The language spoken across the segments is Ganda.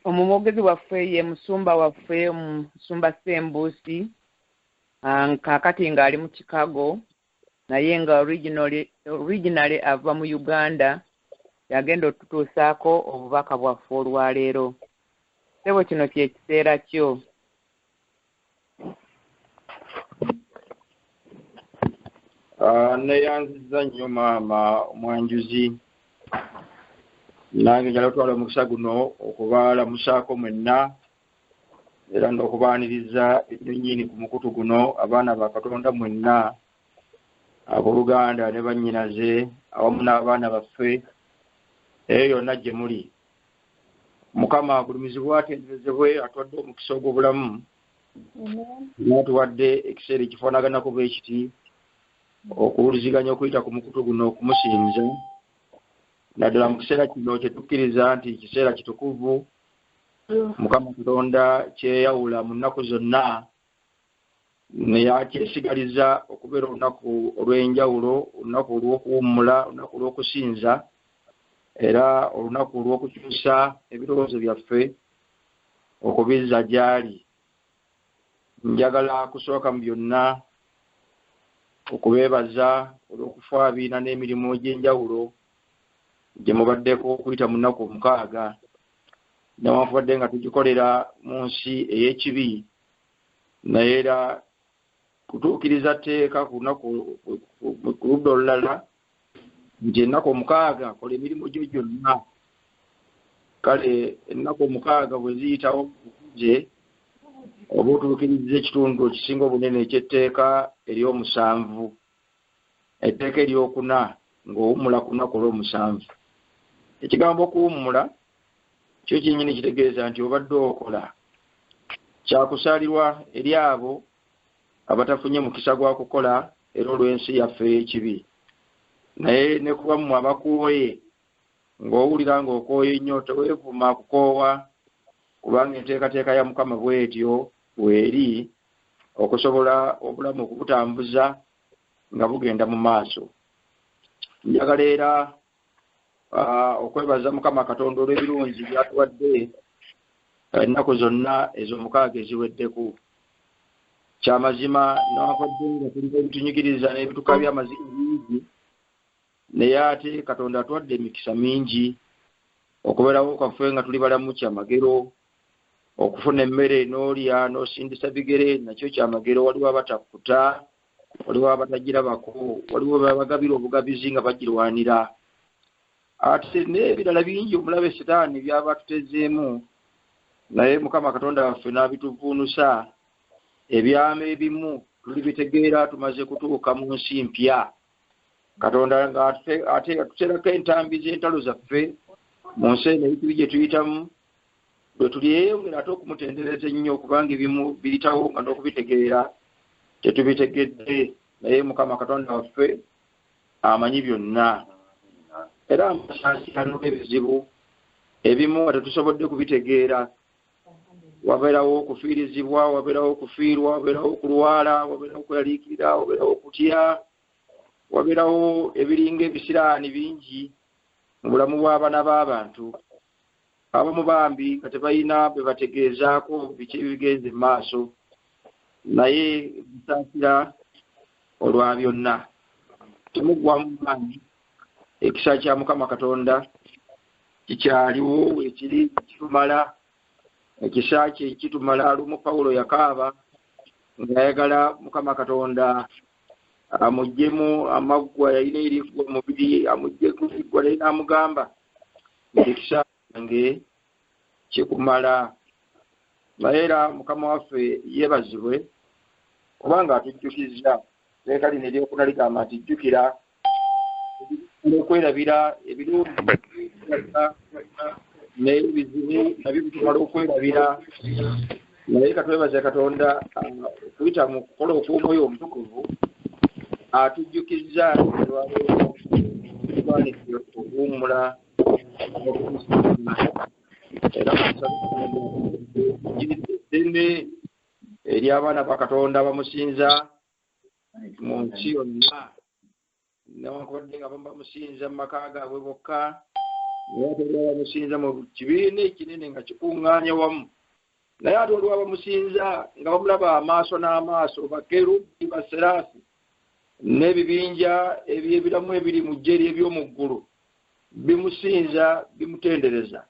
Omumogezi waffe ye musumba waffe Musumba Sembuusi kaakati ng'ali mu Chicago naye nga originally ava mu Uganda yagenda otutuusaako obubaka bwaffe olwaleero. Ssebo kino kye kiseera kyo. Neyanziza nnyo maama omwanjuzi nange njala otwala omukisa guno okubalamusaako mwenna era n'okubaaniriza ennyonyi ku mukutu guno abaana ba Katonda mwenna abooluganda ne bannyinaze awamu n'abaana baffe eyo yonna gye muli. Mukama agulumizibwe atenderezebwe atwadde omukisa ogw'obulamu n'atuwadde ekiseera ekifaanaganako bwe kiti okuwuliziganya okuyita ku mukutu guno okumusinza naddala mu kiseera kino kye tukkiriza nti kiseera kitukuvu Mukama Katonda kyeyawula mu nnaku zonna ne yakyesigaliza okubeera olunaku olw'enjawulo, olunaku olw'okuwummula, olunaku olw'okusinza era olunaku olw'okukyusa ebirowoozo byaffe okubizza gy'ali. Njagala kusooka mu byonna okubeebaza olw'okufaabiina n'emirimu egy'enjawulo gye mubaddeko okuyita mu nnaku 6 newankubadde nga tugikolera mu nsi ey'ekibi naye era kutuukiriza tteeka ku ludda olulala nti ennaku 6 kola emirimu gyo gyonna. Kale ennaku 6 bwe ziyitawo kuze oba otuukiriza ekitundu ekisinga obunene eky'etteeka ery'omusanvu, etteeka eryokuna ng'owummula ku lunaku olw'omusanvu. Ekigambo okuwummula kyo kyennyini kitegeeza nti obadde okola kyakusaalirwa eri abo abatafunye mukisa gwa kukola era olw'ensi yaffe ey'ekibi. Naye ne kuba mmwe abakooye ng'owulira ng'okooye nnyo teweevuma kukoowa kubanga enteekateeka ya Mukama bw'etyo bw'eri okusobola obulamu okubutambuza nga bugenda mu maaso. Njagala era okwebaza Mukama Katonda olw'ebirungi byatuwadde ennaku zonna ezo 6 eziweddeku. Kyamazima newankubadde nga tuliko ebitunyigiriza n'ebituka by'amazima bingi naye ate Katonda atuwadde emikisa mingi okubeerawo kwaffe nga tuli balamu kyamagero, okufuna emmere n'olya n'osindisa bigere nakyo kyamagero. Waliwo abatakkuta, waliwo abatagirabako, waliwo babagabira obugabizi nga bagirwanira. Ate n'ebirala bingi omulabe Setaani byaba tutezeemu naye Mukama Katonda waffe n'abituvuunusa. Ebyama ebimu tulibitegeera tumaze kutuuka mu nsi mpya. Katonda ate atuteerako entambi z'entalo zaffe mu nsi eno ey'ekibi gye tuyitamu bwe tulyeyongera ate okumutendereza ennyo kubanga ebimu biyitawo nga n'okubitegeera tetubitegedde. Naye Mukama Katonda waffe amanyi byonna era amasaasirano ebizibu ebimu nga tetusobodde kubitegeera. Wabeerawo okufiirizibwa, wabeerawo okufiirwa, wabeerawo okulwala, wabeerawo okweyaliikirira, wabeerawo okutya, wabeerawo ebiringa ebisiraani bingi mu bulamu bw'abaana b'abantu. Abamu bambi nga tebalina be bategeezaako biki ebigenze mu maaso naye bisaasira olwa byonna. Temuggwamu maanyi, ekisa kya Mukama Katonda kikyaliwo ekiri kitumala. Ekisa kye kitumala. Lumu Pawulo yakaaba ng'ayagala Mukama Katonda amuggyemu amaggwa, yalina eriggwa mu mubiri amuggyemu eriggwa naye n'amugamba ekisa kyange kikumala. Naye era Mukama waffe yeebazibwe kubanga atujjukizza teeka lino eryokuna ligamba nti jjukira okwerabira ebirungi n'ebizibu nabyo bitumala okwerabira. Naye katwebaze Katonda okuyita mu kukola okw'Omwoyo Omutukuvu atujjukizza okuwummula era eddembe eri abaana ba Katonda bamusinza mu nsi yonna newankubadde nga bamusinza mu maka gaabwe bokka n'atolwa bamusinza mu kibiina ekinene nga kikuŋŋaanya wamu naye ate olwa bamusinza nga bamulaba amaaso n'amaaso bakerubi baseraasi n'ebibinja eby'ebiramu ebiri mu ggeri eby'omu ggulu bimusinza bimutendereza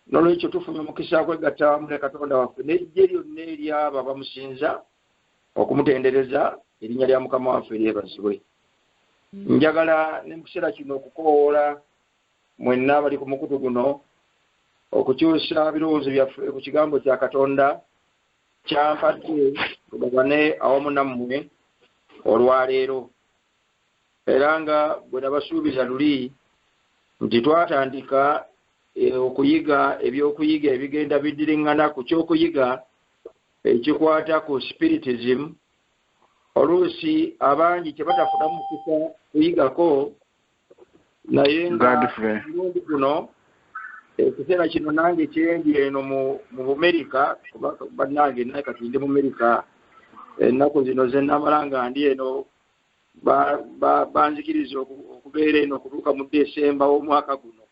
n'olwekyo tufunye omukisa kwegatta wamu ne Katonda waffe n'eggye lyonna eryaba bamusinza okumutendereza erinnya lya Mukama waffe lyebazibwe. Njagala ne mu kiseera kino okukoowoola mwenna abali ku mukutu guno okukyusa birowoozo byaffe ku kigambo kya Katonda kyampadde tugabane awamu nammwe olwaleero era nga bwe nabasuubiza luli nti twatandika okuyiga ebyokuyiga ebigenda bidiriŋŋana ku kyokuyiga ekikwata ku spiritism. Oluusi abangi kye batafunamu mukisa kuyigako naye nga mulundi guno ekiseera kino nange kyendi eno mu Bumerika kuba bannange naye kati ndi mu Amerika ennaku zino ze namala nga ndi eno banzikiriza okubeera eno okutuuka mu Desemba w'omwaka guno.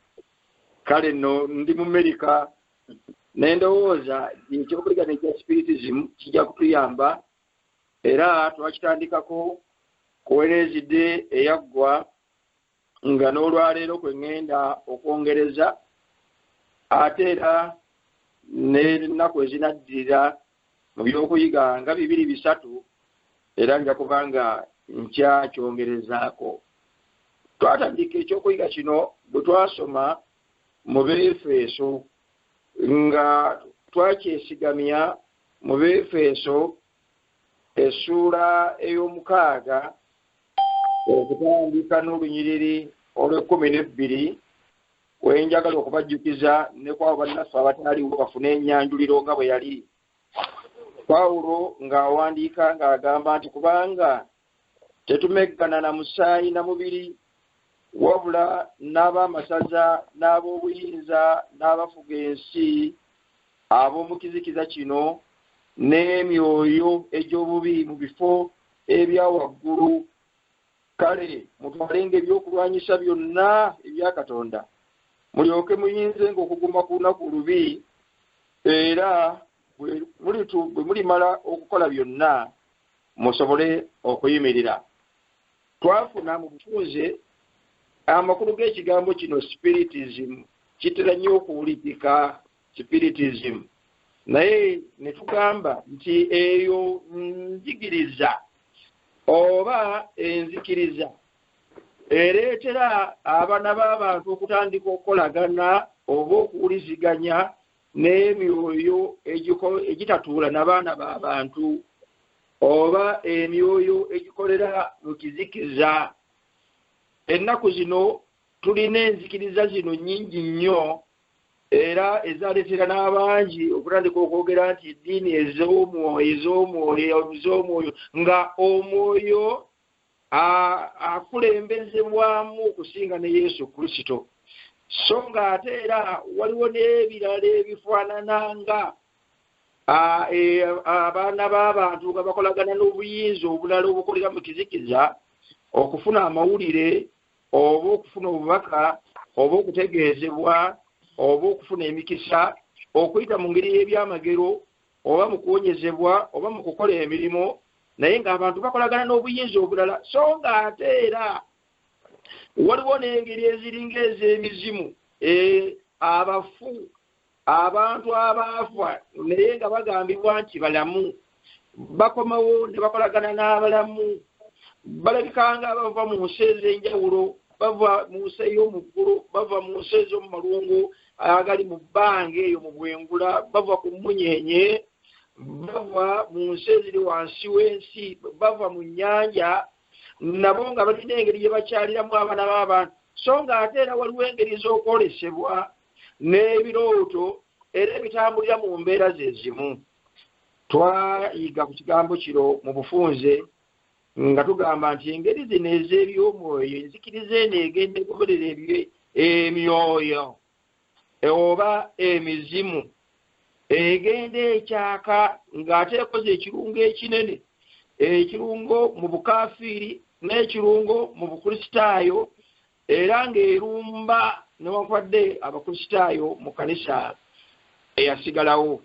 Kale nno ndi mu Amerika naye ndowooza ekyokuliga nekya spiritism kijja kutuyamba era twakitandikako kuweerezidde eyaggwa nga n'olwaleero kwe ŋŋenda okwongereza ate era n'ennaku ezinaddirira mu by'okuyiga nga 2-3 era nja kuba nga nkyakyongerezaako. Twatandika ekyokuyiga kino bwe twasoma mu Befeso nga twakyesigamya mu Befeso essuula ey'omukaaga okutandika n'olunyiriri olw'12 wenjagala okubajjukiza ne kwabo bannaffe abataaliwo bafune ennyanjuliro nga bwe yali. Pawulo ng'awandiika ng'agamba nti kubanga tetumeggana na musaayi na mubiri wabula n'ab'amasaza n'ab'obuyinza n'abafuga ensi ab'omu kizikiza kino n'emyoyo egy'obubi mu bifo ebya waggulu. Kale mutwalenga ebyokulwanyisa byonna ebya Katonda mulyoke muyinzenga okuguma ku lunaku lubi era bwe mulimala okukola byonna musobole okuyimirira. Twafuna mu bufunze amakulu g'ekigambo kino spiritism kitera nnyo okuwulikika spiritism naye ne tugamba nti eyo njigiriza oba enzikiriza ereetera abaana b'abantu okutandika okukolagana oba okuwuliziganya n'emyoyo egitatuula n'abaana b'abantu oba emyoyo egikolera mu kizikiza. Ennaku zino tulina enzikiriza zino nnyingi nnyo era ezaleetera n'abangi okutandika okwogera nti eddiini ez'omwoyo nga omwoyo akulembezebwamu okusinga ne Yesu Kristo. So ng'ate era waliwo n'ebirala ebifaanananga abaana b'abantu nga bakolagana n'obuyinza obulala obukolera mu kizikiza okufuna amawulire oba okufuna obubaka oba okutegeezebwa oba okufuna emikisa okuyita mu ngeri y'ebyamagero oba mu kuwonyezebwa oba mu kukola emirimu naye ng'abantu bakolagana n'obuyinza obulala. So ng'ate era waliwo n'engeri eziringa ez'emizimu abafu abantu abaafa naye nga bagambibwa nti balamu bakomawo ne bakolagana n'abalamu balabika nga bava mu nsi ez'enjawulo bava mu nsi ey'omu ggulu bava mu nsi ez'omu malungu agali mu bbanga eyo mu bwengula bava ku munyenye bava mu nsi eziri wansi w'ensi bava mu nnyanja nabo nga balina engeri gye bakyaliramu abaana b'abantu. So ng'ate era waliwo engeri z'okwolesebwa n'ebirooto era ebitambulira mu mbeera ze zimu. Twayiga ku kigambo kiro mu bufunze nga tugamba nti engeri zino ez'ebyomwoyo enzikiriza eno egenda egoberera emyoyo oba emizimu egenda ekyaka ng'ate ekoze ekirungo ekinene, ekirungo mu bukafiiri n'ekirungo mu bukristaayo era ng'erumba newankubadde abakristaayo mu kanisa eyasigalawo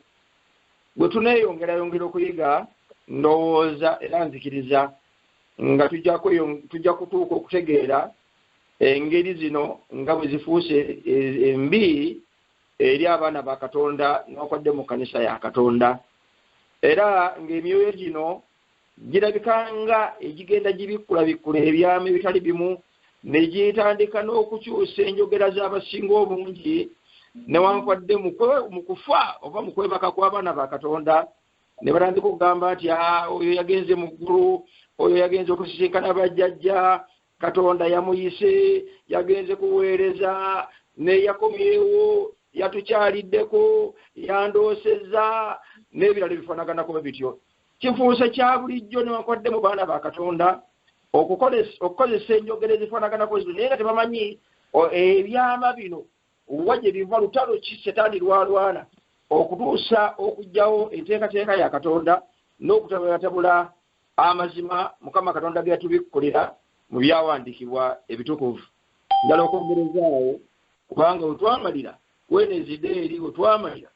bwe tuneeyongera okuyiga ndowooza era nzikiriza nga tujja kutuuka okutegeera engeri zino nga bwe zifuuse embi eri abaana ba Katonda newankubadde mu kanisa ya Katonda, era ng'emyoyo gino girabika nga egigenda gibikkulabikkula ebyama ebitali bimu ne gitandika n'okukyusa enjogera z'abasinga obungi newankubadde mu kufa oba mu kwebaka kw'abaana ba Katonda ne batandika okugamba nti oyo yagenze mu ggulu, oyo yagenze okusisinkana bajjajja, Katonda yamuyise, yagenze kuweereza, ne yakomyewo, yatukyaliddeko, yandoosezza, n'ebirala bifaanaganako bwe bityo. Kifuuse kya bulijjo newankubadde mu baana ba Katonda okukozesa enjogera ezifaanaganako zino, naye nga tebamanyi ebyama bino wa gye biva, lutalo ki Setaani lwalwana okutuusa okuggyawo enteekateeka ya Katonda n'okutabulatabula amazima Mukama Katonda ge yatubikkulira mu byawandiikibwa ebitukuvu. Njala okwongerezaawo kubanga wetwamalira wenezidde eri wetwamalira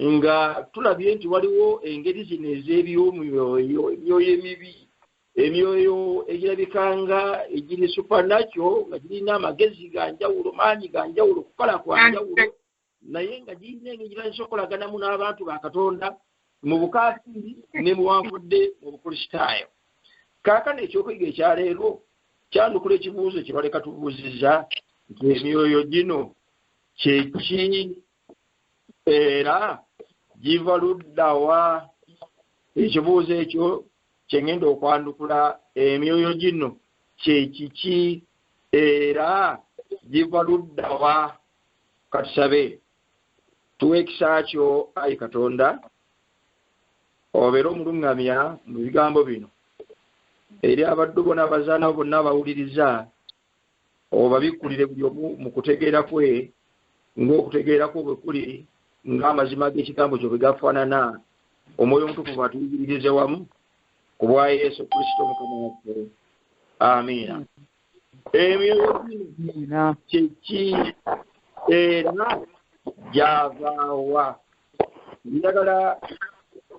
nga tulabye nti waliwo engeri zino ez'ebyomwoyo, emyoyo emibi, emyoyo egirabika nga egiri supernatural, nga girina amagezi ga njawulo, maanyi ga njawulo, okukola kwa njawulo, naye nga girina engeri zisokolaganamu n'abantu ba Katonda mu bukaasiri ne muwankudde mu bukristaayo. Kaakano ekyokuyiga ekyaleero kyandukula ekibuuzo kye baleka tubuuzizza nti emyoyo gino kyeki era giva ludda wa? Ekibuuzo ekyo kyengenda okwandukula, emyoyo gino kyekiki era giva ludda wa? Katusabe tuwe ekisa kyo Ayi Katonda, obeera omulungamya mu bigambo bino eri abaddu bona abazaana bonna abawuliriza, obabikkulire buli omu mu kutegeera kwe ng'okutegeera kwe bwe kuli, ng'amazima g'ekigambo kyo bwe gafaanana. Omwoyo Omutukuvu atuyigirize wamu ku bwa Yesu Kristo Mukama waffe. Amiina. Emyoyo gino kyeki era gyava wa? Njagala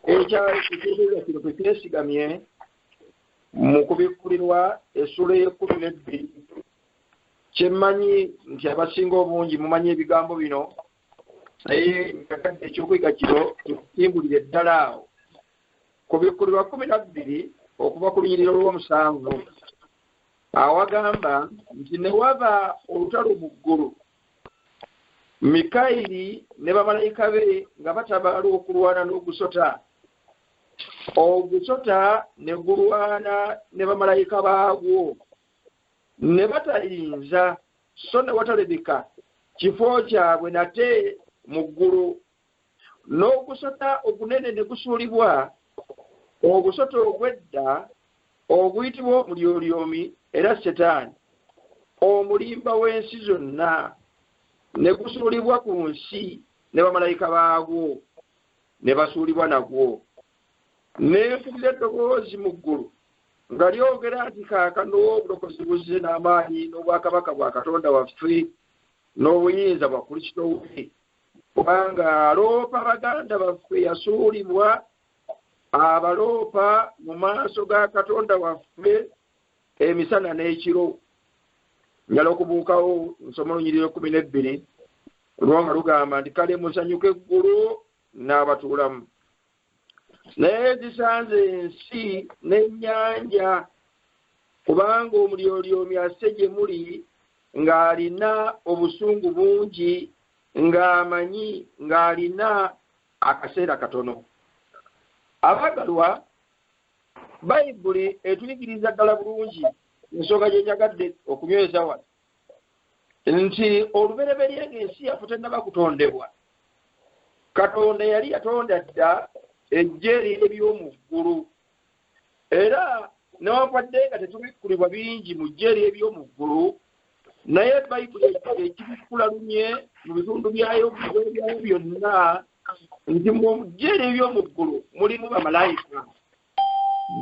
ekiteebeeza kino kwe kyesigamye mu kubikkulirwa essula y'e12. Kyemmanyi nti abasinga obungi mumanyi ebigambo bino, naye kakadde ekyokuyiga kino tukimbulire ddala awo. Kubikkulirwa 12 okuva ku lunyiriro lw'omusanvu awagamba nti ne waba olutalo mu ggulu, Mikayiri ne bamalayika be nga batabaala okulwana n'ogusota. Ogusota ne gulwana ne bamalayika baagwo ne batayinza, so ne watalebeka kifo kyabwe nate mu ggulu. N'ogusota ogunene ne gusuulibwa, ogusota ogw'edda oguyitibwa omulyolyomi era Setaani, omulimba w'ensi zonna, ne gusuulibwa ku nsi ne bamalayika baagwo ne basuulibwa nagwo. Neefulira eddoboozi mu ggulu nga lyogera nti kaakano obulokozi buzze n'amaanyi n'obwakabaka bwa Katonda waffe n'obuyinza bwa Kristo we, kubanga aloopa baganda baffe yasuulibwa, abaloopa mu maaso ga Katonda waffe emisana n'ekiro. Njala okubuukawo nsoma olunyiriro 12 olwanga lugamba nti kale musanyuke eggulu n'abatuulamu. Naye zisanze ensi n'ennyanja, kubanga omulyolyomi asse gye muli ng'alina obusungu bungi, ng'amanyi, ng'alina akaseera katono. Abagalwa, Bayibuli etuyigiriza ddala bulungi ensonga gye njagadde okunyweza wano nti olubereberye ng'ensi yaffe tennaba kutondebwa, Katonda yali yatonda dda eggye ery'eby'omu ggulu, era newankubadde nga tetubikkulibwa bingi mu ggye ery'eby'omu ggulu, naye Bayibuli ekibikkula lumye mu bitundu byayo byonna nti mu ggye ery'eby'omu ggulu mulimu bamalayika.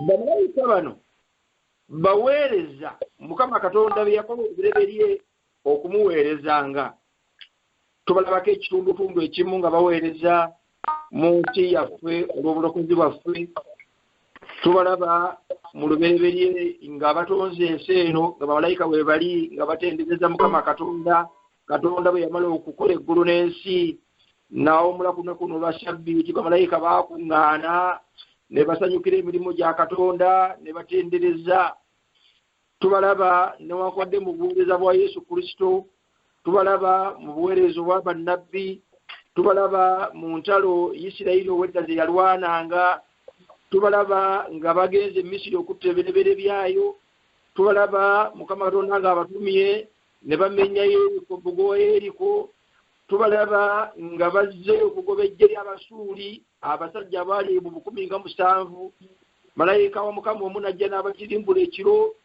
Bamalayika bano baweereza Mukama Katonda be yakola olubereberye okumuweerezanga. tubalabako ekitundutundu ekimu nga baweereza mu nsi yaffe olw'obulokozi bwaffe. Tubalaba mu lubereberye nga batonze ensi eno nga bamalayika bwe bali nga batendereza Mukama Katonda. Katonda bwe yamala okukola eggulu n'ensi n'awumula ku lunaku lwa Ssabbiiti, bamalayika baakuŋŋaana ne basanyukira emirimu gya Katonda ne batendereza. Tubalaba newankubadde mu buweereza bwa Yesu Kristo, tubalaba mu buweereza bwa bannabbi, tubalaba mu ntalo Isirayiri ow'edda ze yalwananga, tubalaba nga bagenze e Misiri okutta ebirebere byayo, tubalaba Mukama Katonda ng'abatumye ne bamenya Yeriko, bbugwe wa Yeriko, tubalaba nga bazze okugoba eggye ly'Abasuuli, abasajja abaali mu 17,000, malayika wa Mukama omu n'ajja n'abakirimbula ekiro.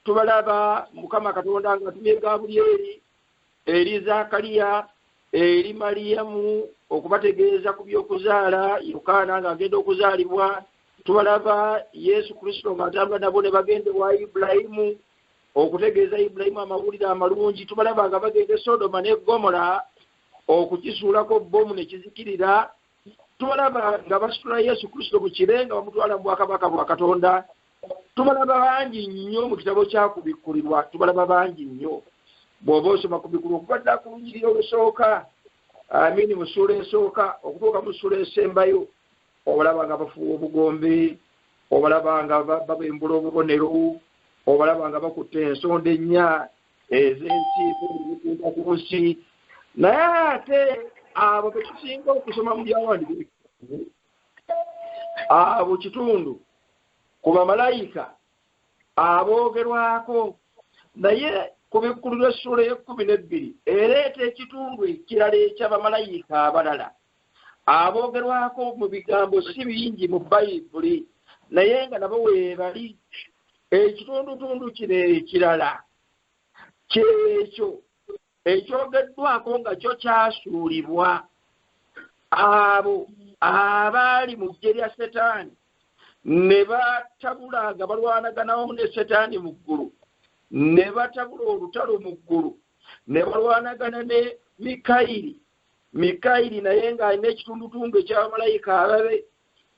Tubalaba Mukama Katonda ng'atumye Gabulyeri eri Zakaliya eri Mariyamu okubategeeza ku by'okuzaala Yokaana ng'agenda okuzaalibwa. Tubalaba Yesu Kristo ng'atambula nabo ne bagenda wa Ibulayimu okutegeeza Ibulayimu amawulire amalungi. Tubalaba nga bagenda e Sodoma ne Gomora okukisuulako bbomu ne kizikirira. Tubalaba nga basitula Yesu Kristo mu kire nga bamutwala mu bwakabaka bwa Katonda. Tubalaba bangi nnyo mu kitabo kyakubikkulirwa, tubalaba bangi nnyo. Bw'oba osoma kubikkulirwa okubadde ku lunyiriri olusooka, mu ssuula esooka okutuuka mu ssuula esembayo, obalaba nga bafuuwa obugombe, obalaba nga babembula obubonero, obalaba nga bakutta ensonda ennya ez'ensi ezikuuka ku nsi. Naye ate abo betusinga okusoma mu byawandiikibwa, abo kitundu ku bamalayika aboogerwako, naye ku bikkulirwa essuula y'e12 ereeta ekitundu ekirala eky'abamalayika abalala aboogerwako mu bigambo si bingi mu Bayibuli, naye nga nabo weebali. Ekitundutundu kino ekirala kyekyo ekyogeddwako nga kyo kyasuulibwa abo abaali mu ggye lya Setaani ne batabula nga balwanagana wamu ne Setaani mu ggulu, ne batabula olutalo mu ggulu, ne balwanagana ne Mikayiri naye ng'alina ekitundutundu eky'abamalayika ababe,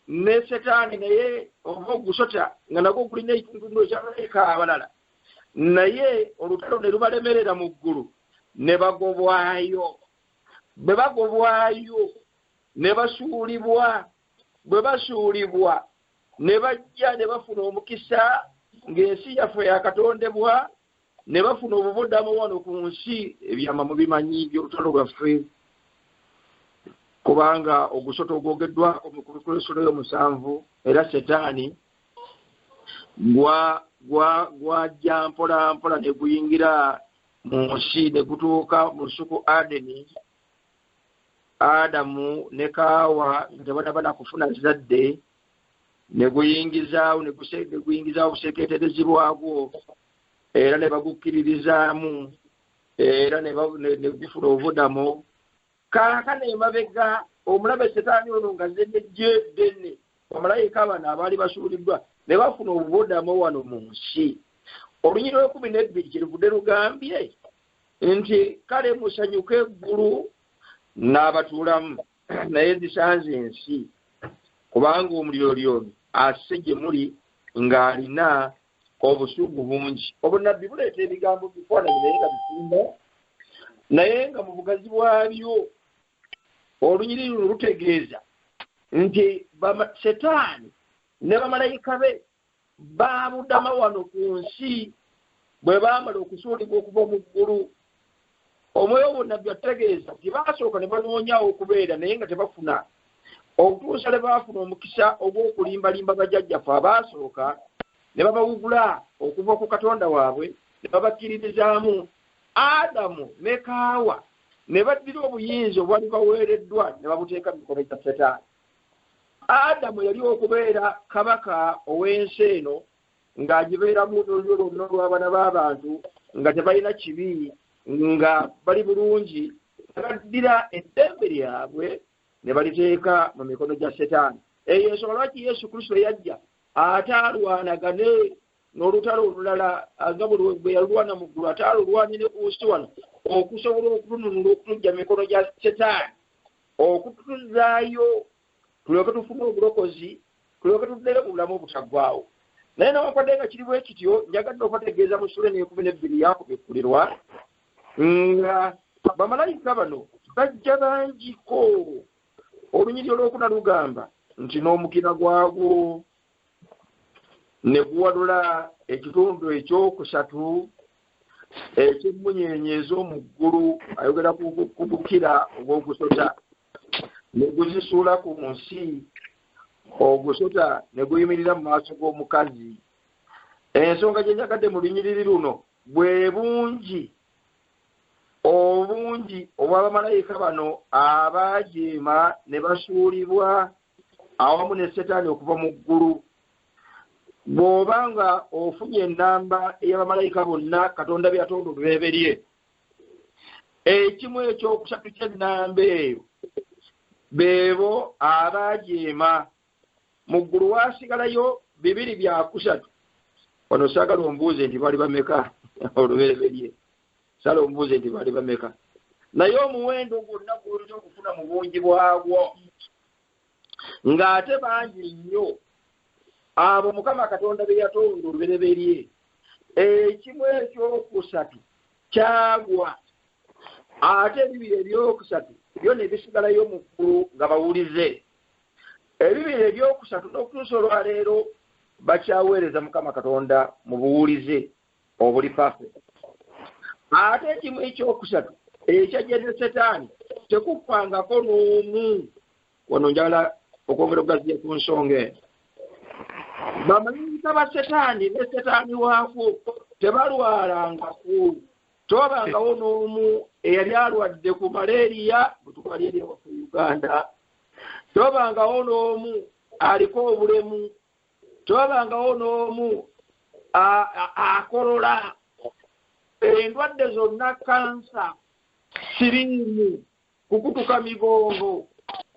ne Setaani naye oba ogusota nga nagwo gulina ekitundutundu eky'abamalayika abalala, naye olutalo ne lubalemerera mu ggulu, ne bagobwayo. Bwe bagobwayo ne basuulibwa, bwe basuulibwa ne bajja ne bafuna omukisa ng'ensi yaffe yakatondebwa, ne bafuna obubuddamu wano ku nsi. Ebyama mubimanyi by'olutalo lwaffe, kubanga ogusota ogwogeddwako mu kubikkulirwa essuula y'omusanvu, era Setaani gwajja mpola mpola ne guyingira mu nsi ne gutuuka mu lusuku Adeni. Adamu ne Kaawa nga tebanaba kufuna zadde, ne guyingizaawo obusekeeterezi bwagwo, era ne bagukkiririzaamu, era ne gufuna obuvuddamo. Kaakano emabega omulabe Setaani ono nga zenejje ddene, bamalayika bano abaali basuuliddwa ne bafuna obuvuddamo wano mu nsi. Olunyiriri lw'12 kyerivudde lugambye nti kale musanyuke eggulu n'abatuulamu, naye zisanze ensi, kubanga omuliro lyono asse gye muli ng'alina obusugu bungi. Obunnabbi buleeta ebigambo bifaananyi naye nga bifunda, naye nga mu bugazi bwabyo olunyiriri luno lutegeeza nti Setaani ne bamalayika be baabudama wano ku nsi bwe baamala okusuulibwa okuva mu ggulu. Omwoyo obunnabbi ategeeza nti baasooka ne banoonyawo okubeera naye nga tebafuna, okutuusa lwe baafuna omukisa ogw'okulimbalimba bajjajjaffe abaasooka, ne babawugula okuva ku Katonda waabwe, ne babakkiririzaamu. Adamu ne Kaawa ne baddira obuyinza obwali baweereddwa ne babuteeka mu mikono gya Setaani. Adamu yali okubeera kabaka ow'ensi eno ng'agibeeramu olulyo lwonna olw'abaana b'abantu nga tebalina kibi, nga bali bulungi. Ne baddira eddembe lyabwe ne baliteeka mu mikono gya Setaani. Eyo ensonga lwaki Yesu Kristo yajja ate alwanagane n'olutalo olulala nga bwe yalwana mu ggulu ate alulwanye ne ku nsi wano, okusobola okutununula okutujja mikono gya Setaani okutuzaayo tulyoke tufune obulokozi tulyoke tuddeyo mu bulamu obutaggwaawo. Naye newankwadde nga kiri bwe kityo njagadde okubategeeza mu Sura 12 yakubikkulirwa nga bamalayika bano bajja bangiko olunyiriri olwokuna lugamba nti n'omukira gwagwo ne guwadula ekitundu ekyokusatu eky'emmunyenye ez'omu ggulu ayogera ku bukira obw'ogusota ne guzisuula ku nsi ogusota ne guyimirira mu maaso g'omukazi. Ensonga gye njagadde mu lunyiriri luno bwe bungi obungi obw'abamalayika bano abaajeema ne basuulibwa awamu ne Setaani okuva mu ggulu. Bw'oba nga ofunye ennamba ey'abamalayika bonna Katonda bye yatonda olubereberye, ekimu ekyokusatu ky'ennamba eyo beebo abaajeema. Mu ggulu waasigalayo 2 wano saagala ombuuze nti bali bameka olubereberye, sala ombuuze nti bali bameka, naye omuwendo gwonna gw'olina okufuna mu bungi bwagwo ng'ate bangi nnyo abo Mukama Katonda be yatonda olubereberye. Ekimu ekyokusatu kyagwa ate 2 ebyokusatu byo ne bisigalayo mu ggulu nga bawulize. 2 ebyokusatu n'okutuusa olwaleero bakyaweereza Mukama Katonda mu buwulize obuli perfect. Ate ekimu ekyokusatu ekyajja ne Setaani tekuffangako n'omu. Wano njagala okwongera okugaziya ku nsonga eno. Bamalayika ba Setaani ne Setaani waako tebalwalangako. Tobangawo n'omu eyali alwadde ku malaria bwetukali eri ewaffe Uganda. Tobangawo n'omu aliko obulemu. Tobangawo n'omu akolola. Endwadde zonna kansa, siriimu, kukutuka migongo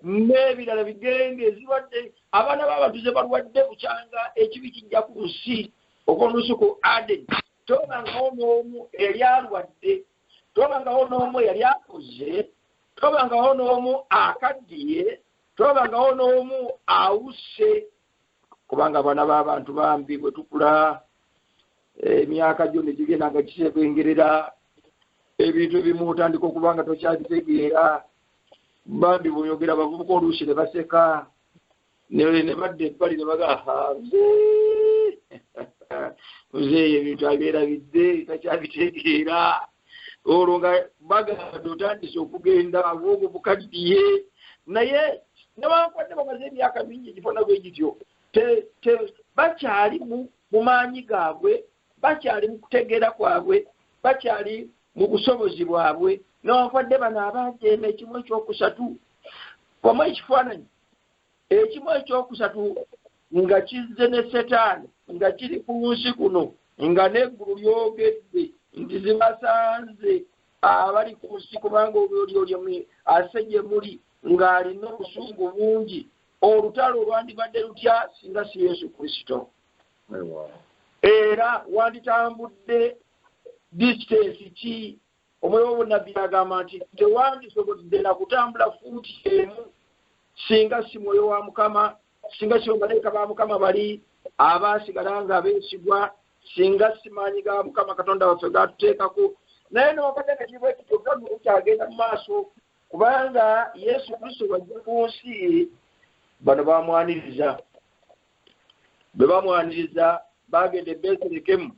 n'ebirala bigenge zirwadde. Abaana b'abatuze balwadde bukyanga ekibi kijja ku nsi okw'olusuku Aden. Tobangawo n'omu eyali alwadde. Tobangawo n'omu eyali akoze. Tobangawo n'omu akaddiye. Tobangawo n'omu awuse. Kubanga abaana b'abantu bambi bwe tukula emyaka gyo ne gigenda nga kisebengerera ebintu ebimu otandika okuba nga tokyabitegeera. Bambi bw'oyogera abavubuka oluusi ne baseka ne badda ebbali ne bagamba muzeeyi ebintu abyerabidde takyabitegeera. Olwo nga bagamba otandise okugenda aboogo bukaddiye. Naye newankwadde bamaze emyaka mingi egifana bwe gityo bakyali mu maanyi gaabwe, bakyali mu kutegeera kwabwe, bakyali mu busobozi bwabwe. Newankwadde bano abaajeema ekimu ekyokusatu wamu ekifaananyi ekimu ekyokusatu nga kizze ne Setaani nga kiri ku nsi kuno nga n'eggulu lyogedde nti zibasanze abali ku nsi kubanga oli ase gye muli ng'alina obusungu bungi. Olutalo olwandibadde lutya singa si Yesu Kristo. Era wanditambudde distance ki? Omwoyo w'obunnabbi agamba nti tewandisobodde na kutambula fuuti emu singa si mwoyo wa Mukama, singa si bamalayika ba Mukama bali abaasigala nga beesigwa, singa si maanyi ga Mukama Katonda waffe gatuteekako. Naye n'obadde nga kiri bwe kityo kyagenda mu maaso kubanga Yesu Kristo bw'ajja ku nsi bano bamwaniriza. Bwe bamwaniriza bagenda e Betelekemu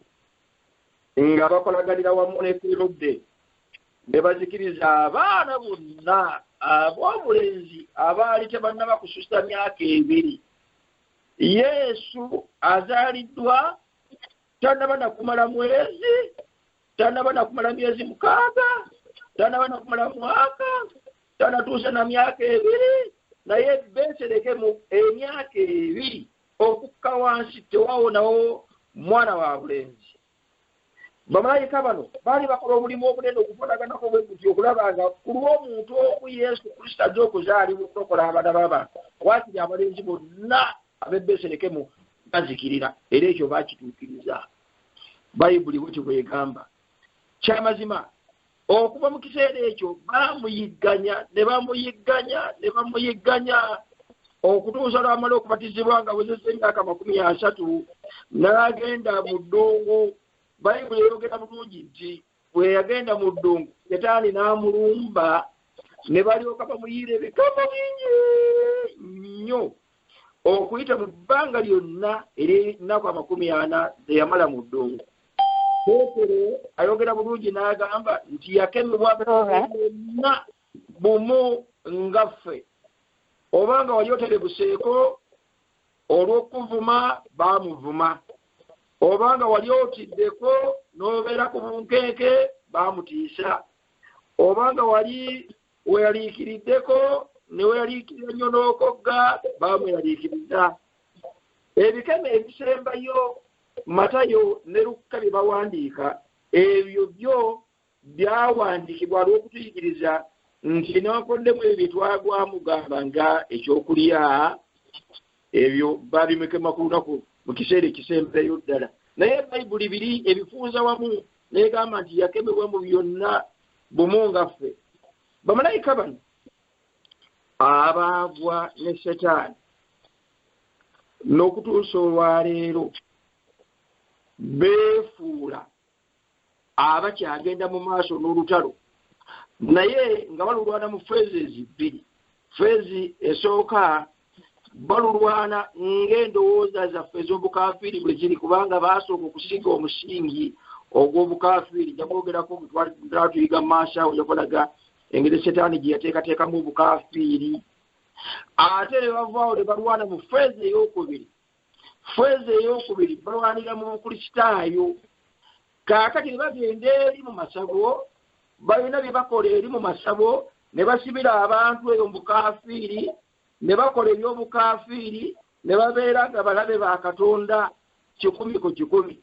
nga bakolaganira wamu ne Herode ne bazikiriza abaana bonna ab'obulenzi abaali tebannaba kususa myaka 2. Yesu azaaliddwa tannaba na kumala mwezi, tannaba na kumala myezi 6, tannaba na kumala mwaka, tannatuusa na myaka 2. Naye Betelekemu emyaka 2 okukka wansi tewawonawo mwana wa bulenzi. Bamalayika bano baali bakola omulimu omunene okufaanaganako bwe gutyo okulaba nga ku lw'omuntu oku Yesu Kristo ajja okuzaalibwa okulokola abaana b'abantu waakiri abalenzi bonna ab'e Betelekemu bazikirira. Era ekyo baakituukiriza. Bayibuli bwetyo bwegamba. Kyamazima okuva mu kiseera ekyo bamuyigganya ne bamuyigganya okutuusa lwamala okubatizibwa nga bwezesa emyaka 30 n'agenda mu ddungu. Bayibuli eyogera bulungi nti bwe yagenda mu ddungu Setaani n'amulumba ne balyoka bamuyiira ebikamo bingi nnyo okuyita mu bbanga lyonna ery'ennaku 40 eyamala mu ddungu. Peetero ayogera bulungi n'agamba nti yakemebwa bonna bumu nga ffe. Obanga wali oterebuseeko olw'okuvuma baamuvuma, obanga wali otiddeko n'obeera ku bunkenke baamutiisa, obanga wali weyaliikiriddeko ne weyaliikirira nnyo n'okogga baamweyaliikiriza. Ebikeme ebisembayo Matayo ne Luka bye bawandiika ebyo byo byawandiikibwa olw'okutuyigiriza nti newankondemu ebyo twagwamugamba nga ekyokulya ebyo babimekema ku lunaku mu kiseera ekisembayo ddala. Naye Bayibuli biri ebifuuza wamu n'egamba nti yakemebwa mu byonna bumu nga ffe. Bamalayika bano abaagwa ne Setaani n'okutuusa olwaleero beefuula abakyagenda mu maaso n'olutalo, naye nga balulwana mu feezi 2. Feezi esooka balulwana ng'endowooza zaffe ez'obukaafiiri bwe ziri, kubanga baasooka okusiga omusingi ogw'obukaafiiri. Jagwogerako twatuyiga mu maaso awo yakolaga engeri Setaani gye yateekateekamu obukaafiiri. Ate ne bavaawo ne balwana mu feezi ey'okubiri. Feezi ey'okubiri balwanira mu bukristaayo. Kaakati ne bagenda eri mu masabo, balina bye bakola eri mu masabo, ne basibira abantu eyo mu bukaafiiri, ne bakola eby'obukaafiiri, ne babeera nga balabe ba Katonda 100 ku 100.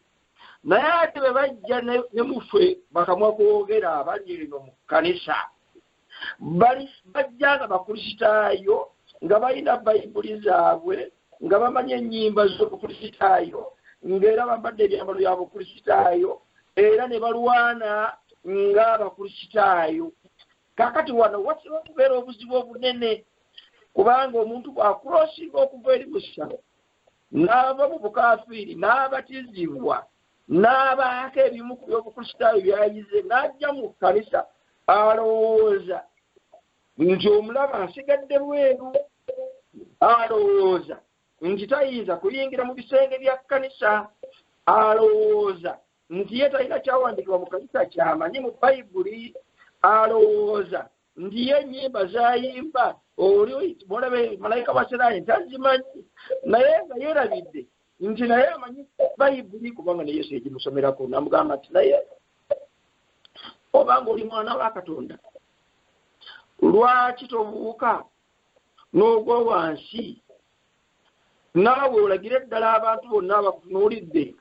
Naye ate bwe bajja ne muffe bakamwa kwogera abali eno mu kkanisa, bajja nga bakristaayo, nga balina Bayibuli zaabwe, nga bamanya ennyimba z'obukristaayo, ng'era bambadde ebyambalo bya bukristaayo, era ne balwana ng'abakristaayo. Kaakati wano wasiba okubeera obuzibu obunene, kubanga omuntu bw'akulosinga okuva eri mu ssabo n'ava mu bukaafiiri n'abatizibwa n'abaako ebimu ku by'obukristaayo byayize n'ajja mu kkanisa, alowooza nti omulaba asigadde bweru, alowooza nti tayinza kuyingira mu bisenge bya kkanisa, alowooza nti ye talina kyawandiikibwa mu kkanisa kyamanyi mu Bayibuli, alowooza nti ye ennyimba zayimba oli bolabe malayika wa Setaani tazimanyi, naye nga yeerabidde nti naye amanyi Bayibuli kubanga ne Yesu egimusomerako. Namugamba nti naye obanga oli mwana wa Katonda, lwaki tobuuka n'ogwa wansi naawe olagire ddala abantu bonna abakutunuulidde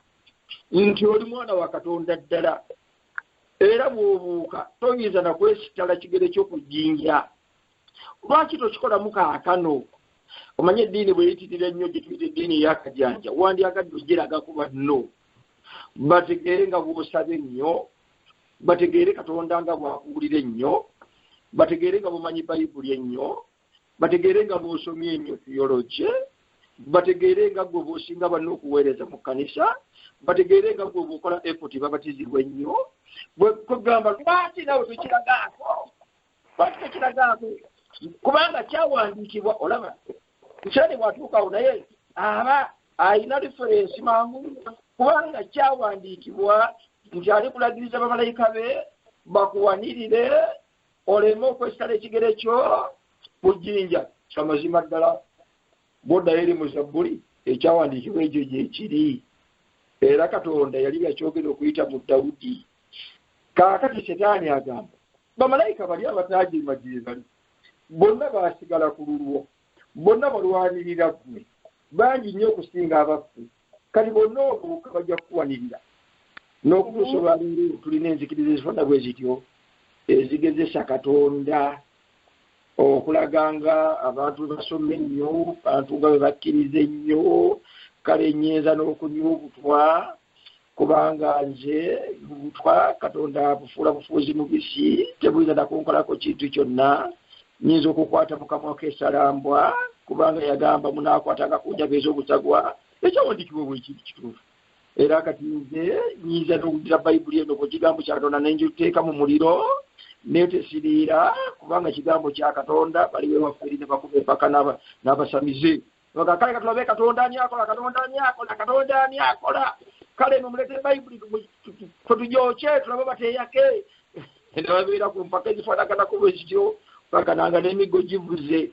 nti oli mwana wa Katonda ddala, era bw'obuuka toyinza na kwesittala kigere ky'okujjinja. Lwaki tokikolamu kaakano? Omanye eddiini bwe yitirira ennyo gye tuyita eddiini ey'akajanja, wandyagadde ogiragako banno bategeere nga bw'osaba ennyo, bategeere Katonda nga bw'akuwulira ennyo, bategeere nga bumanyi Bayibuli ennyo, bategeere nga bw'osomye ennyo theology, bategeere nga gwe bw'osinga banno okuweereza mu kkanisa, bategeere nga gwe bw'okola effort babatizibwa ennyo. Bwe kugamba lwaki nawe tokiragaako, lwaki tokiragaako? Kubanga kyawandiikibwa, olaba nkyali bw'atuukawo naye aba alina referensi mangu, kubanga kyawandiikibwa nti ali kulagiriza bamalayika be bakuwanirire oleme okwesitala ekigere kyo mu jjinja. Kyamazima ddala bw'oddayo eri mu Zabbuli ekyawandiikibwa ekyo gye kiri, era Katonda yali yakyogera okuyita mu Dawudi. Kaakati Setaani agamba bamalayika bali abataajiima gye bali, bonna baasigala ku lulwo, bonna balwanirira ggwe, bangi nnyo okusinga abaffe, kati bonna obuuka bajja kukuwanirira. N'okutuusa olwaleero tulina enzikiriza ezifaana bwe zityo ezigezesa Katonda okulaga nga abantu basoma ennyo, abantu nga bwe bakkiriza ennyo, kale ennyinza n'okunyubutwa kubanga nze lutwa Katonda bufuula bufuuzi mubisi tebuyinza nakunkolako kintu kyonna nyinza okukwata mu kamwa k'essalambwa kubanga yagamba munaakwatanga ku njaga ez'obusagwa ekyawandiikibwa bwekintu kituufu era kati nze nyinza n'okuddira bayibuli eno ku kigambo kya Katonda nenjiteeka mu muliro neetesiriira kubanga kigambo kya Katonda baliwe waffe ne bakuba empaka n'abasamize kale katulabe Katonda ani akola Katonda ani akola kale nomulete bayibuli twetujooke tulabe bateeyake nebabeera ku mpaka ezifaanaganako bwe zityo bakananga n'emigo givuze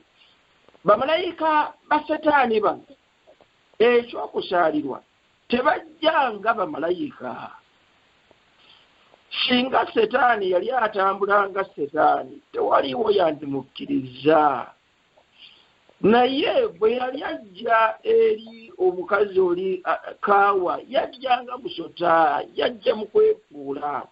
bamalayika ba Setaani bano ekyokusaalirwa tebajjanga bamalayika singa Setaani yali atambula nga Setaani tewaliwo yandimukkiriza naye bwe yali ajja eri omukazi oli Kaawa yajjanga musota yajja mu kwefuula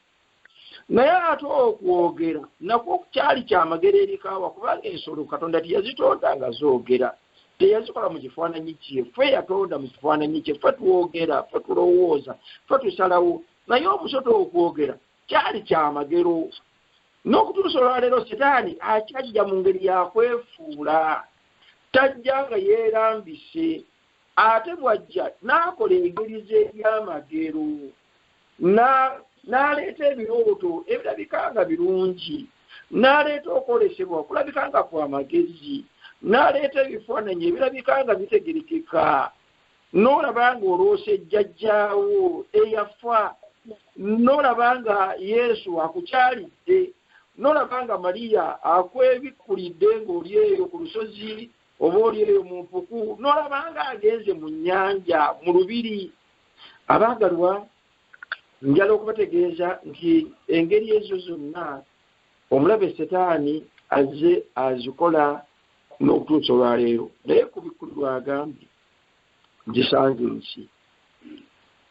naye ate okwogera nakwo kyali kyamagero eri Kaawa kubanga ensolo Katonda teyazitondanga zoogera teyazikola mu kifaananyi kye ffe yatonda mu kifaananyi kye ffe twogera ffe tulowooza ffe tusalawo naye omusota okwogera kyali kyamagero n'okutuusa olwaleero Setaani akyajja mu ngeri yakwefuula tajja nga yeerambise ate bwajja n'akola engeri z'ebyamagero n'aleeta ebirooto ebirabika nga birungi n'aleeta okwolesebwa okulabika nga kwa magezi n'aleeta ebifaananyi ebirabika nga bitegerekeka n'olaba nga olwose jjajjaawo eyafa n'olaba nga Yesu akukyalidde n'olaba nga Mariya akwebikkulidde ng'oli eyo ku lusozi oba oli eyo mu mpuku n'olaba nga agenze mu nnyanja mu lubiri abaagalwa njala okubategeeza nti engeri ezo zonna omulabe Setaani azze azikola n'okutuusa olwaleero naye ku bikkulirwa agambye ngisanze ensi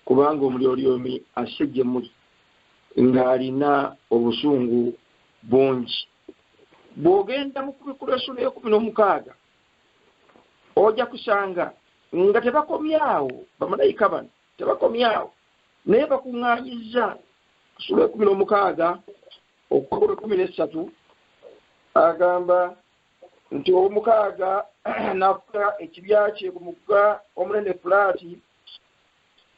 kubanga omulyolyomi asse gye muli ng'alina obusungu bungi bw'ogenda mu kubikkulwa essula y'ekumi ojja kusanga nga tebakomyawo bamalayika bano tebakomyawo naye bakuŋŋaanyizza essula y'ekumi okukola 13 agamba nti omukaaga n'afuka ekibya kye ku mugga omunene Fulaati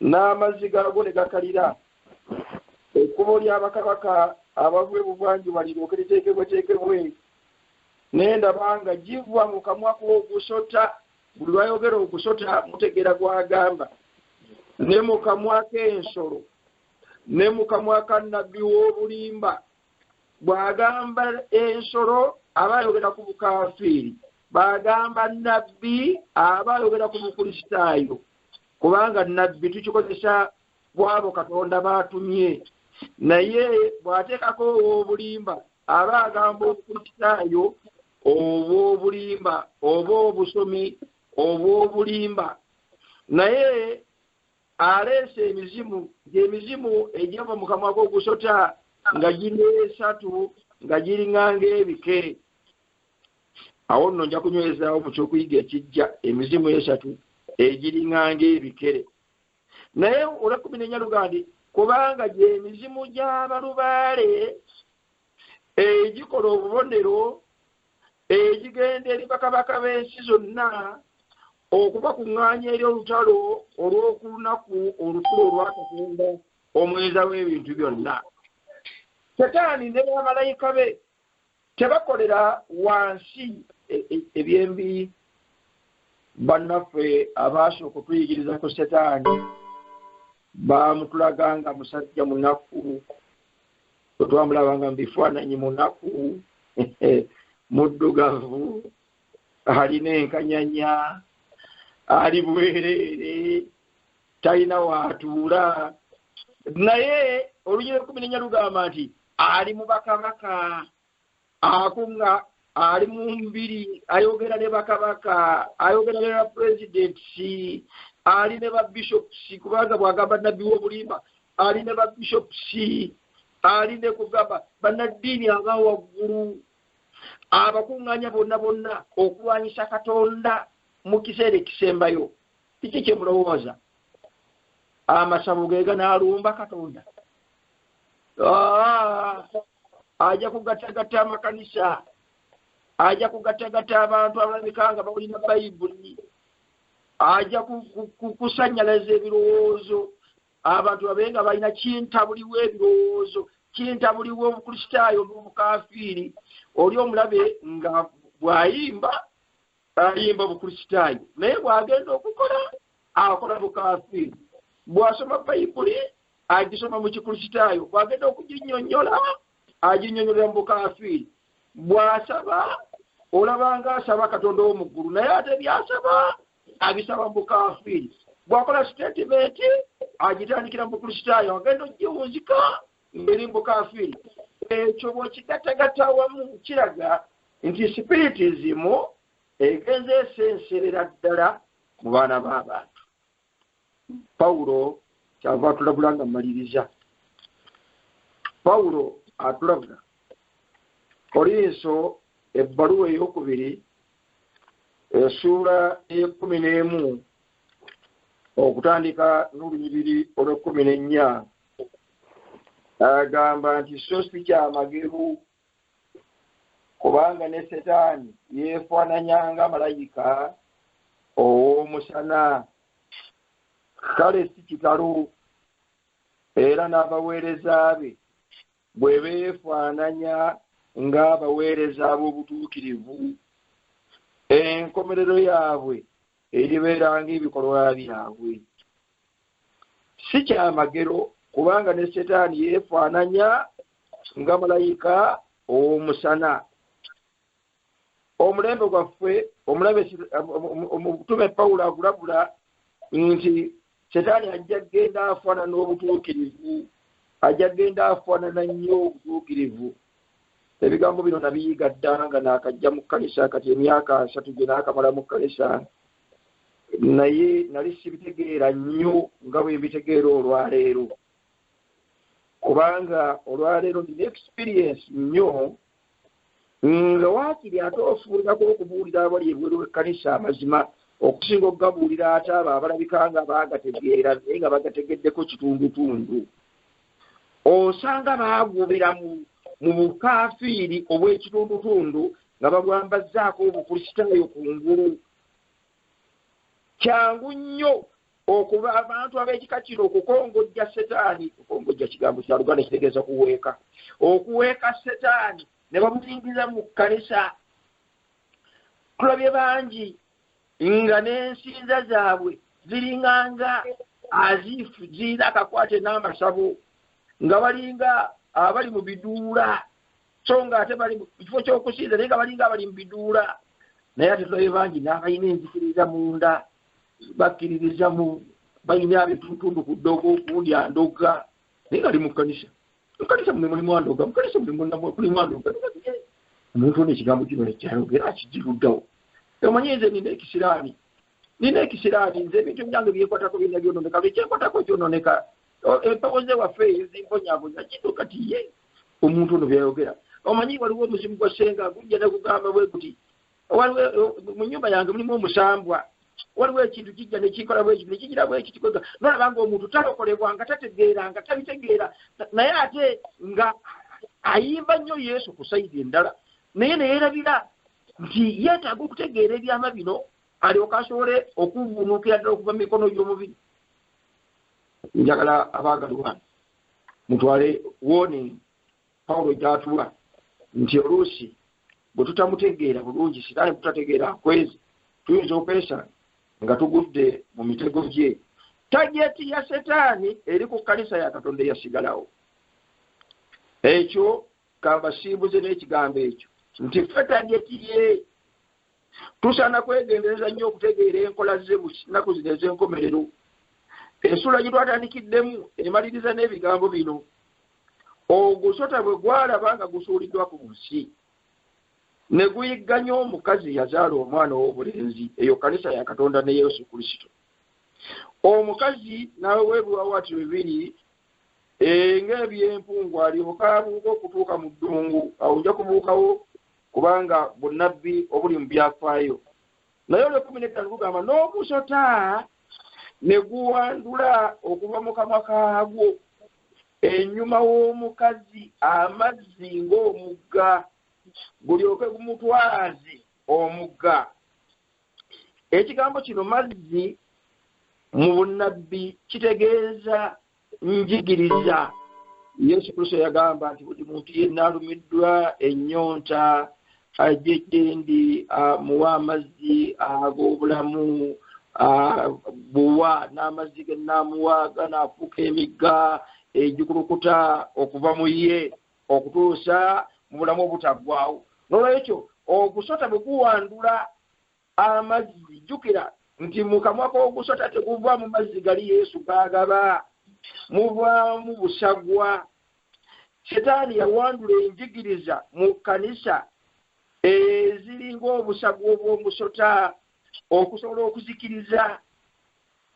n'amazzi gaagwo ne gakalira ekkubo ly'abakabaka abava ebuvanjuba liryoke liteekebweteekebwe naye ndaba nga giva mu kamwa k'ogusota buli lwayogera ogusota mutegeera gwagamba ne mu kamwa k'ensolo ne mu kamwa ka nnabbi w'obulimba bw'agamba ensolo aba ayogera ku bukaafiiri bw'agamba nnabbi aba ayogera ku bukristaayo kubanga nnabbi tukikozesa bw'abo Katonda baatumye naye bw'ateekako ow'obulimba aba agamba obukristaayo obw'obulimba oba obusomi obw'obulimba naye aleese emizimu gy'emizimu egyava mu kamwa k'ogusota nga giri 3 nga giringanga ebike awo nno nja kunywezaawo mu kyokuyiga ekijja emizimu 3 egiringanga ebikere naye olwekumi n'ennyalugandi kubanga gy'emizimu gy'abalubaale egikola obubonero egigenda eri bakabaka b'ensi zonna okubakuŋŋaanya eri olutalo olw'okulunaku olukulu olwa Katonda omweza w'ebintu byonna Setaani ne bamalayika be tebakolera wansi ebyembi bannaffe abaasooka okutuyigiriza ku Setaani baamutulaganga musajja munaku twamulabanga mu bifaananyi munaku muddugavu alina enkanyanya ali bwereere talina waatuula naye olugero 14 lugamba nti ali mu bakabaka akunga ali mu mbiri ayogera ne bakabaka ayogera ne bapulezidenti ali ne babishopusi kubanga bwagamba nabbi w'obulimba ali ne babishopusi ali ne kugamba bannaddiini abawaggulu abakuŋŋaanya bonna okulwanyisa Katonda mu kiseera ekisembayo kiki kye mulowooza amasabo gega n'alumba Katonda ajja kugatagata amakanisa ajja kugatagata abantu abalabikanga bawulira Bayibuli ajja kusanyalaza ebirowoozo abantu babenga balina kintabuliwo ebirowoozo kintabuliwo obukristaayo n'obukafiiri oli omulabe nga bw'ayimba ayimba obukristaayo naye bw'agenda okukola akola bukafiiri bw'asoma Bayibuli agisoma mu kikristaayo bw'agenda okuginnyonnyola aginnyonnyola mu bukafiiri bw'asaba olabanga asaba Katonda w'omu ggulu naye ate byasaba abisaba mu bukafiiri bw'akola statement agitandikira mu bukristaayo agenda ogiwunzika ngeri mu bukafiiri ekyo bw'okigatagata wamu kiraga nti spiritism egenze esenserera ddala mu baana b'abantu. Pawulo kyava atulabula nga mmaliriza. Pawulo atulabula Korinso ebbaluwa ey'okubiri essuula e11 okutandika n'olunyiriri olw'14 agamba nti so si kyamageru kubanga ne Setaani yeefaananya nga malayika ow'omusana kale si kitalo era n'abaweereza be bwe beefaananya ng'abaweereza b'obutuukirivu enkomerero yaabwe eribeera ng'ebikolwa byabwe. Si kyamagero kubanga ne Setaani yeefaananya nga malayika ow'omusana. Omulembe gwaffe omutume Pawulo agulabula nti Setaani ajja genda afaanana n'obutuukirivu ajja genda afaanana nnyo obutuukirivu. Ebigambo bino nabiyiga ddala nga naakajja mu kkanisa kati emyaka 3 gye naakamala mu kkanisa naye nali sibitegeera nnyo nga bwe mbitegeera olwaleero kubanga olwaleero ndina experience nnyo nga waakiri ate ofuulirako okubuulira abali ebweru w'ekkanisa amazima okusinga okugabuulira ate abo abalabika nga baagategeera naye nga bagategeddeko kitundutundu osanga baagubira mu bukafiiri obw'ekitundutundu nga bagwambazzaako obukristaayo ku ngulu. Kyangu nnyo okuba abantu ab'ekika kino okukongojja Setaani okukongojja kigambo kya Luganda kitegeeza kuweeka okuweeka Setaani ne bamuzingiza mu kkanisa. Tulabye bangi nga n'ensinza zaabwe ziringanga azifu zirina akakwate n'amasabo nga balinga abali mu biduula so nga ate bali mu kifo ky'okusinza naye nga balinga abali mu biduula naye ate tulabye bangi n'abalina enzikiriza munda bakkiririza mu balina abetuntundu ku ddogo okundi andoga naye nga ali mu kkanisa. Mukkanisa mulimu andoga mukkanisa mulimu andoga omuntu ono ekigambo kino nekyayogera akigiruddawo. Omanyi nze nina ekisiraani nze ebintu byange byekwatako byonna byononeka byekyekkwatako kyononeka empoze waffe eyo zimbonyabonya kino kati ye omuntu ono byayogera. Omanyi waliwo omuzimu gwa ssenga gujja ne kugamba bwe guti mu nnyumba yange mulimu omusambwa waliwo ekintu kijja nekikola bwe kiti nekigira bwe kiti nolabanga omuntu talokolebwa nga tategeera nga tabitegeera naye ate nga ayimba nnyo Yesu ku sayidi endala naye neyeerabira nti yeetaaga okutegeera ebyama bino alyoka asobole okuvunuukira ddala okuva mu mikono gy'omubiri. Njagala abaagalwa mutwale woni Pawulo gy'atula nti oluusi bwe tutamutegeera bulungi Setaani tutategeera akwezi tuyinza okwesanga nga tugudde mu mitego gye. Tageti ya Setaani eri ku kkanisa ya Katonda eyasigalawo. Ekyo kambasiibuze n'ekigambo ekyo nti ffe tageti ye tusaana kwegendereza nnyo okutegeera enkola ze mu nnaku zino ez'enkomerero. Essula gye twatandikiriddemu emaliriza n'ebigambo bino. Ogusota bwe gwalaba nga gusuuliddwa ku nsi ne guyigganya omukazi yazaala omwana ow'obulenzi eyo kkanisa ya Katonda ne Yesu Kristo. Omukazi n'aweebwa wati bibiri ng'ebyempungu alyoka abuuka okutuuka mu ddungu awo nja kubuukawo kubanga bunnabbi obuli mu byafaayo. Naye olw'15 gugamba n'ogusota ne guwandula okuva mu kamwa kaagwo ennyuma w'omukazi amazzi ng'omugga gulyoke gumutwaze omugga. Ekigambo kino mazzi mu bunnabbi kitegeeza njigiriza. Yesu Kristo yagamba nti buli muntu yenna alumiddwa ennyonta ajje gye ndi muwa amazzi ag'obulamu buwa n'amazzi ge naamuwaaga n'afuuka emigga egikulukuta okuva mu ye okutuusa mu bulamu obutaggwaawo. N'olwekyo ogusota bwe guwandula amazzi jjukira nti mu kamwa k'ogusota teguva mu mazzi gali Yesu gaagaba, muvaamu busagwa. Setaani yawandula enjigiriza mu kkanisa eziringa obusagwa obw'omusota okusobola okuzikiriza.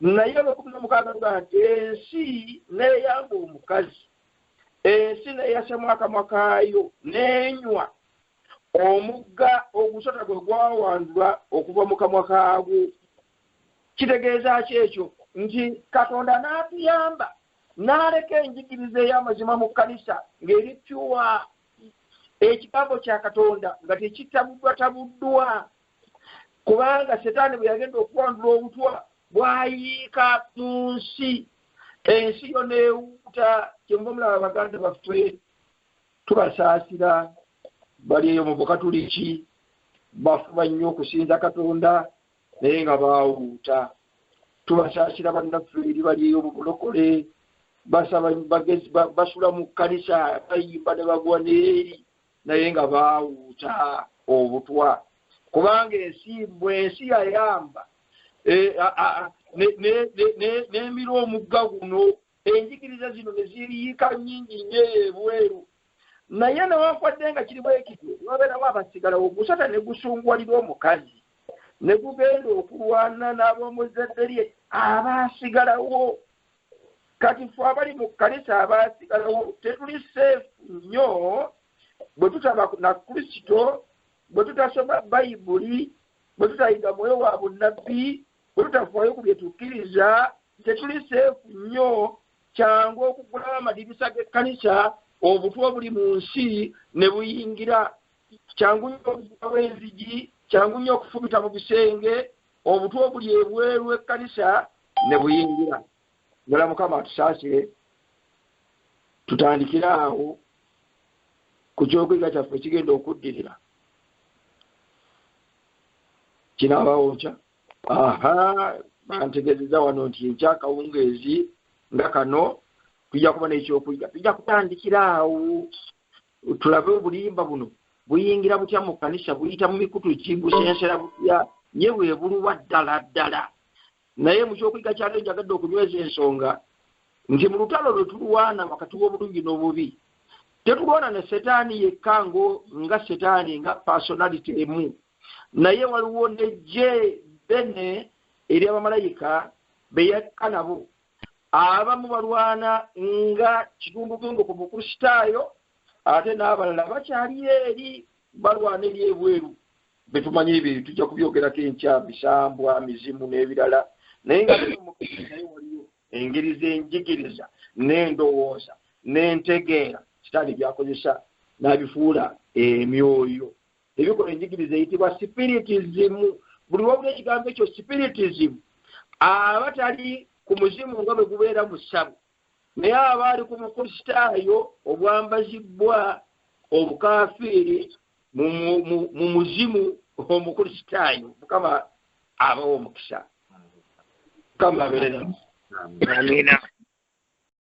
Naye Olw'okumi nti ensi neeyamba omukazi, ensi neeyasemu akamwa kaayo n'enywa omugga ogusota gwe gwawandula okuva mu kamwa kaagwo. Kitegeeza ki ekyo? Nti Katonda n'atuyamba n'aleka enjigiriza ey'amazima mu kkanisa ng'eri pyuwa, ekigambo kya Katonda nga tekitabuddwatabuddwa. Kubanga Setaani bwe yagenda okuwandula obutwa bwayiika mu nsi, ensi yo neewuuta. Kyenva omulaba baganda baffe tubasaasira, bali eyo mu Bukatuliki bafuba nnyo okusinza Katonda naye nga baawuuta. Tubasaasira bannaffe eri bali eyo mu bulokole basaba bagezi basula mu kkanisa bayimba ne bagwa n'eri naye nga baawuuta obutwa. Kubanga ensi yayamba n'emira omugga guno, enjigiriza zino ne ziriyiika nnyingi nnyo ebweru. Naye newankwadde nga kiri bwekityo wabeerawo abasigalawo, ogusota ne gusunguwalira omukazi ne gugenda okulwana n'ab'omuzadde lye abaasigalawo. Kati ffe abali mu kkanisa abaasigalawo tetuli seefu nnyo bwe tutaba na Kristo, bwe tutasoma Bayibuli, bwe tutayiga mwoyo wa bunnabbi, bwe tutafaayo ku bye tukkiriza, tetuli seefu nnyo. Kyangu okuggulawo amadirisa g'ekkanisa, obutwa buli mu nsi ne buyingira. Kyangu nnyo okuggulawo enzigi, kyangu nnyo okufumita mu bisenge, obutwa buli ebweru w'ekkanisa ne buyingira. Ngala Mukama atusaasire, tutandikire awo ku ky'okwiga kyaffe kigenda okuddirira. Kinaabawo nkya? Bantegeezezza wano nti ekyakawungeezi nga kano tujja kuba n'ekyokuyiga. Tujja kutandikira awo tulabe obulimba buno buyingira butya mu kkanisa, buyita mu mikutu ki, busensera butya, ye bwe buluwa ddala ddala. Naye mu kyokuyiga kyalo njagadde okunyweza ensonga nti mu lutalo lwe tulwana wakati w'obulungi n'obubi, tetulwana ne Setaani yekka nga Setaani nga personality emu, naye waliwo n'eggye ddene ery'abamalayika be yekka nabo. Abamu balwana nga kitundutundu ku Bukristaayo, ate n'abalala bakyali eri balwana eri ebweru. Betumanyi ebyo tujja kubyogerako enkya, bisambwa, mizimu n'ebirala. Naye nga naye waliyo engeri z'enjigiriza n'endowooza n'entegeera Setaani byakozesa n'abifuula emyoyo. Ebikola enjigiriza eyitibwa spiritism. Buli wabula ekigambo ekyo spiritism, abatali ku muzimu nga bwe gubeera mu ssabu, naye abaali ku Bukristaayo obwambazibwa obukaafiiri mu muzimu omukristaayo. Mukama abawo omukisa. Mukama abeere nammwe. Amiina.